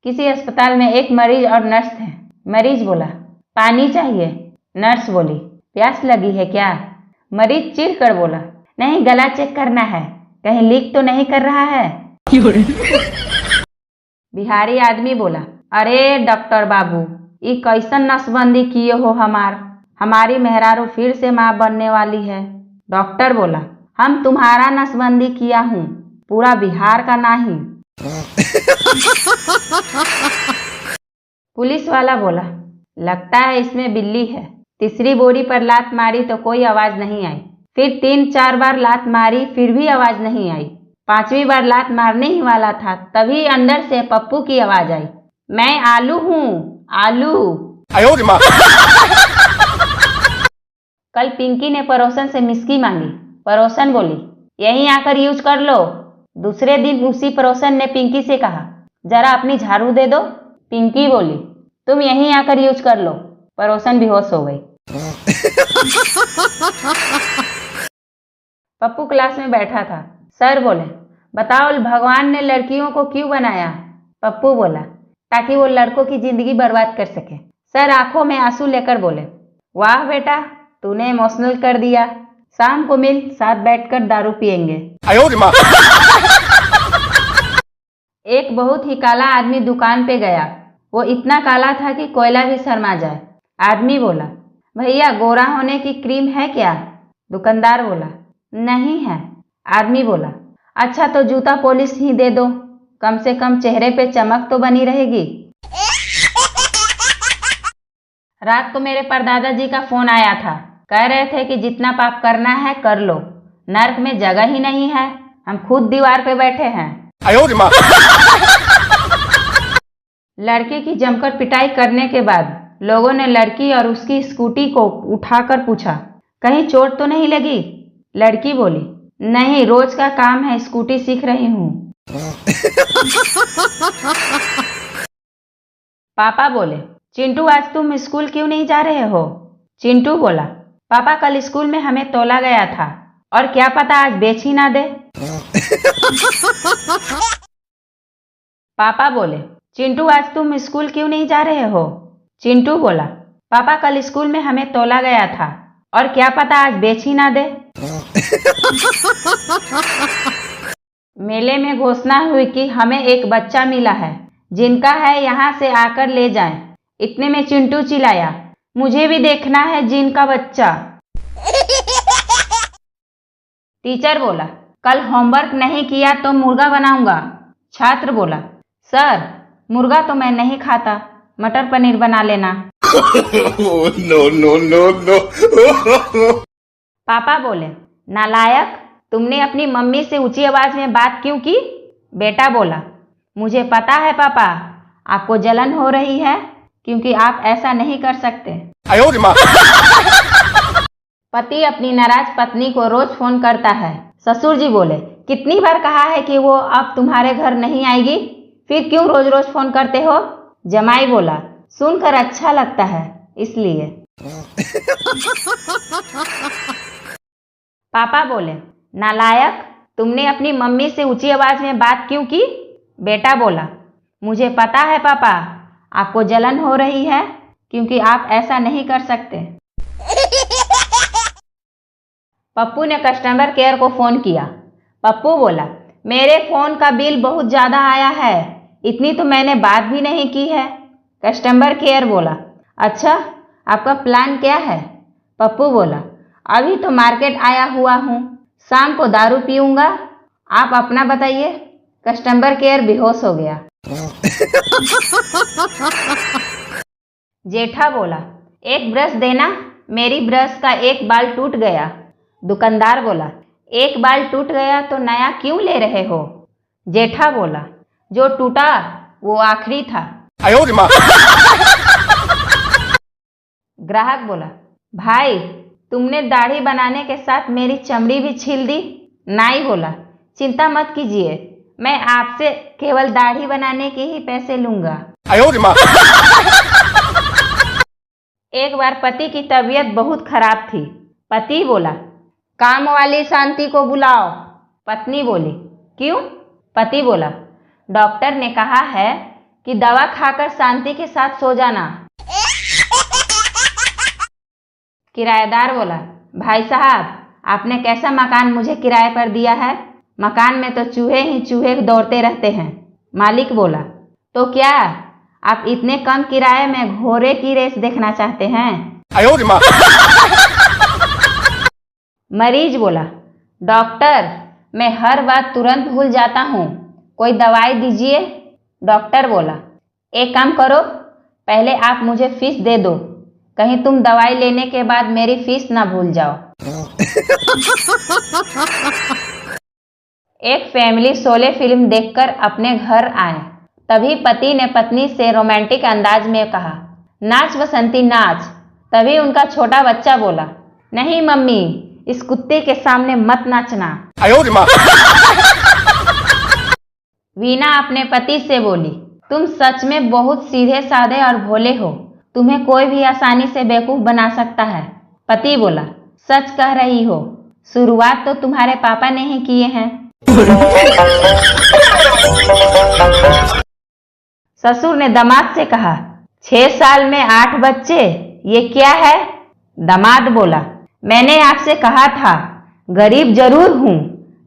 किसी अस्पताल में एक मरीज और नर्स थे। मरीज बोला, पानी चाहिए। नर्स बोली, प्यास लगी है क्या? मरीज चिढ़ कर बोला, नहीं, गला चेक करना है, कहीं लीक तो नहीं कर रहा है। बिहारी आदमी बोला, अरे डॉक्टर बाबू, ये कैसन नसबंदी किए हो हमारी मेहरारू फिर से माँ बनने वाली है। डॉक्टर बोला, हम तुम्हारा नसबंदी किया हूँ, पूरा बिहार का नहीं। पुलिस वाला बोला, लगता है इसमें बिल्ली है। तीसरी बोरी पर लात मारी तो कोई आवाज नहीं आई। फिर 3-4 बार लात मारी, फिर भी आवाज नहीं आई। 5वीं बार लात मारने ही वाला था, तभी अंदर से पप्पू की आवाज आई, मैं आलू हूँ, आलू। कल पिंकी ने पड़ोसन से मिस्की मांगी। पड़ोसन बोली, यहीं आकर यूज कर लो। दूसरे दिन उसी पड़ोसन ने पिंकी से कहा, जरा अपनी झाड़ू दे दो। पिंकी बोली, तुम यहीं आकर यूज कर लो। पड़ोसन बेहोश हो गई। पप्पू क्लास में बैठा था। सर बोले, बताओ भगवान ने लड़कियों को क्यों बनाया? पप्पू बोला, ताकि वो लड़कों की जिंदगी बर्बाद कर सके। सर आंखों में आंसू लेकर बोले, वाह बेटा, तूने इमोशनल कर दिया। शाम को मिल, साथ बैठकर दारू पियेंगे। एक बहुत ही काला आदमी दुकान पे गया। वो इतना काला था कि कोयला भी शर्मा जाए। आदमी बोला, भैया गोरा होने की क्रीम है क्या? दुकानदार बोला, नहीं है। आदमी बोला, अच्छा तो जूता पॉलिश ही दे दो, कम से कम चेहरे पे चमक तो बनी रहेगी। रात को मेरे परदादा जी का फोन आया था। कह रहे थे कि जितना पाप करना है कर लो, नर्क में जगह ही नहीं है, हम खुद दीवार पे बैठे हैं। लड़के की जमकर पिटाई करने के बाद लोगों ने लड़की और उसकी स्कूटी को उठाकर पूछा, कहीं चोट तो नहीं लगी? लड़की बोली, नहीं, रोज का काम है, स्कूटी सीख रही हूँ। पापा बोले, चिंटू आज तुम स्कूल क्यों नहीं जा रहे हो? चिंटू बोला, पापा कल स्कूल में हमें तोला गया था, और क्या पता आज बेच ही ना दे। पापा बोले, चिंटू आज तुम स्कूल क्यों नहीं जा रहे हो? चिंटू बोला, पापा कल स्कूल में हमें तोला गया था, और क्या पता आज बेच ही ना दे। मेले में घोषणा हुई कि हमें एक बच्चा मिला है, जिनका है यहाँ से आकर ले जाएं। इतने में चिंटू चिल्लाया, मुझे भी देखना है जिनका बच्चा। टीचर बोला, कल होमवर्क नहीं किया तो मुर्गा बनाऊंगा। छात्र बोला, सर मुर्गा तो मैं नहीं खाता, मटर पनीर बना लेना। नो। पापा बोले, नालायक, तुमने अपनी मम्मी से ऊंची आवाज में बात क्यों की? बेटा बोला, मुझे पता है पापा, आपको जलन हो रही है, क्योंकि आप ऐसा नहीं कर सकते। पति अपनी नाराज पत्नी को रोज फोन करता है। ससुर जी बोले, कितनी बार कहा है कि वो अब तुम्हारे घर नहीं आएगी, फिर क्यों रोज रोज फोन करते हो? जमाई बोला, सुनकर अच्छा लगता है इसलिए। पापा बोले, नालायक, तुमने अपनी मम्मी से ऊंची आवाज में बात क्यों की? बेटा बोला, मुझे पता है पापा, आपको जलन हो रही है, क्योंकि आप ऐसा नहीं कर सकते। पप्पू ने कस्टमर केयर को फोन किया। पप्पू बोला, मेरे फोन का बिल बहुत ज्यादा आया है, इतनी तो मैंने बात भी नहीं की है। कस्टमर केयर बोला, अच्छा आपका प्लान क्या है? पप्पू बोला, अभी तो मार्केट आया हुआ हूँ, शाम को दारू पीऊंगा, आप अपना बताइए। कस्टमर केयर बेहोश हो गया। जेठा बोला, एक ब्रश देना, मेरी ब्रश का एक बाल टूट गया। दुकानदार बोला, एक बाल टूट गया तो नया क्यों ले रहे हो? जेठा बोला, जो टूटा वो आखिरी था। ग्राहक बोला, भाई तुमने दाढ़ी बनाने के साथ मेरी चमड़ी भी छील दी। नाई बोला, चिंता मत कीजिए, मैं आपसे केवल दाढ़ी बनाने के ही पैसे लूंगा। एक बार पति की तबीयत बहुत खराब थी। पति बोला, काम वाली शांति को बुलाओ। पत्नी बोली, क्यों? पति बोला, डॉक्टर ने कहा है कि दवा खाकर शांति के साथ सो जाना। किराएदार बोला, भाई साहब, आपने कैसा मकान मुझे किराए पर दिया है? मकान में तो चूहे ही चूहे दौड़ते रहते हैं। मालिक बोला, तो क्या आप इतने कम किराए में घोड़े की रेस देखना चाहते हैं? मरीज बोला, डॉक्टर, मैं हर बात तुरंत भूल जाता हूँ, कोई दवाई दीजिए। डॉक्टर बोला, एक काम करो, पहले आप मुझे फीस दे दो, कहीं तुम दवाई लेने के बाद मेरी फीस ना भूल जाओ। एक फैमिली शोले फिल्म देखकर अपने घर आए। तभी पति ने पत्नी से रोमांटिक अंदाज में कहा, नाच बसंती नाच। तभी उनका छोटा बच्चा बोला, नहीं मम्मी, इस कुत्ते के सामने मत नाचना। वीना अपने पति से बोली, तुम सच में बहुत सीधे साधे और भोले हो, तुम्हें कोई भी आसानी से बेवकूफ बना सकता है। पति बोला, सच कह रही हो, शुरुआत तो तुम्हारे पापा ने ही किए हैं। ससुर ने दामाद से कहा, 6 साल में 8 बच्चे, ये क्या है? दामाद बोला, मैंने आपसे कहा था, गरीब जरूर हूं,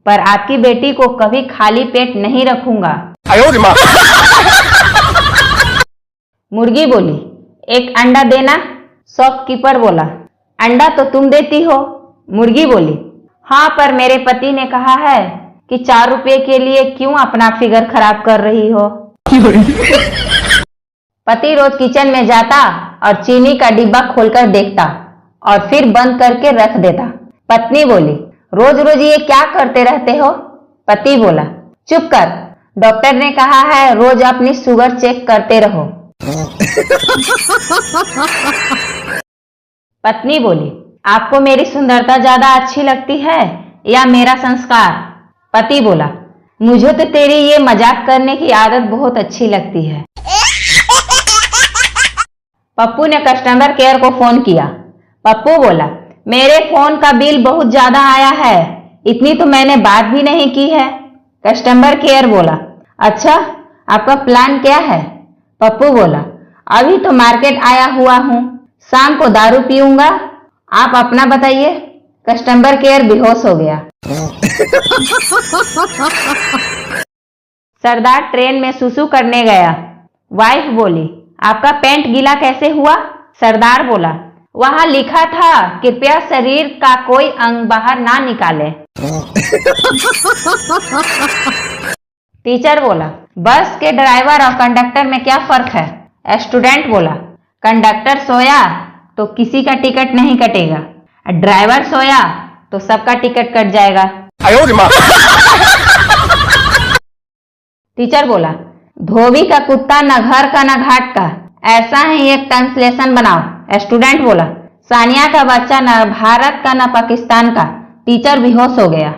पर आपकी बेटी को कभी खाली पेट नहीं रखूंगा। मुर्गी बोली, एक अंडा देना। शॉपकीपर बोला, अंडा तो तुम देती हो। मुर्गी बोली, हाँ, पर मेरे पति ने कहा है कि 4 रुपए के लिए क्यों अपना फिगर खराब कर रही हो। पति रोज किचन में जाता और चीनी का डिब्बा खोलकर देखता और फिर बंद करके रख देता। पत्नी बोली, रोज रोज ये क्या करते रहते हो? पति बोला, चुप कर, डॉक्टर ने कहा है रोज अपनी शुगर चेक करते रहो। पत्नी बोली, आपको मेरी सुंदरता ज्यादा अच्छी लगती है या मेरा संस्कार? पति बोला, मुझे तो तेरी ये मजाक करने की आदत बहुत अच्छी लगती है। पप्पू ने कस्टमर केयर को फोन किया। पप्पू बोला, मेरे फोन का बिल बहुत ज्यादा आया है, इतनी तो मैंने बात भी नहीं की है। कस्टमर केयर बोला, अच्छा, आपका प्लान क्या है? पप्पू बोला, अभी तो मार्केट आया हुआ हूँ, शाम को दारू पीऊंगा, आप अपना बताइए। कस्टमर केयर बेहोश हो गया। सरदार ट्रेन में सुसु करने गया। वाइफ बोली, आपका पैंट गीला कैसे हुआ? सरदार बोला, वहां लिखा था कृपया शरीर का कोई अंग बाहर ना निकाले। टीचर बोला, बस के ड्राइवर और कंडक्टर में क्या फर्क है? स्टूडेंट बोला, कंडक्टर सोया तो किसी का टिकट नहीं कटेगा, ड्राइवर सोया तो सबका टिकट कट जाएगा। टीचर बोला, धोबी का कुत्ता न घर का न घाट का, ऐसा ही एक ट्रांसलेशन बनाओ। स्टूडेंट बोला, सानिया का बच्चा न भारत का न पाकिस्तान का। टीचर बेहोश हो गया।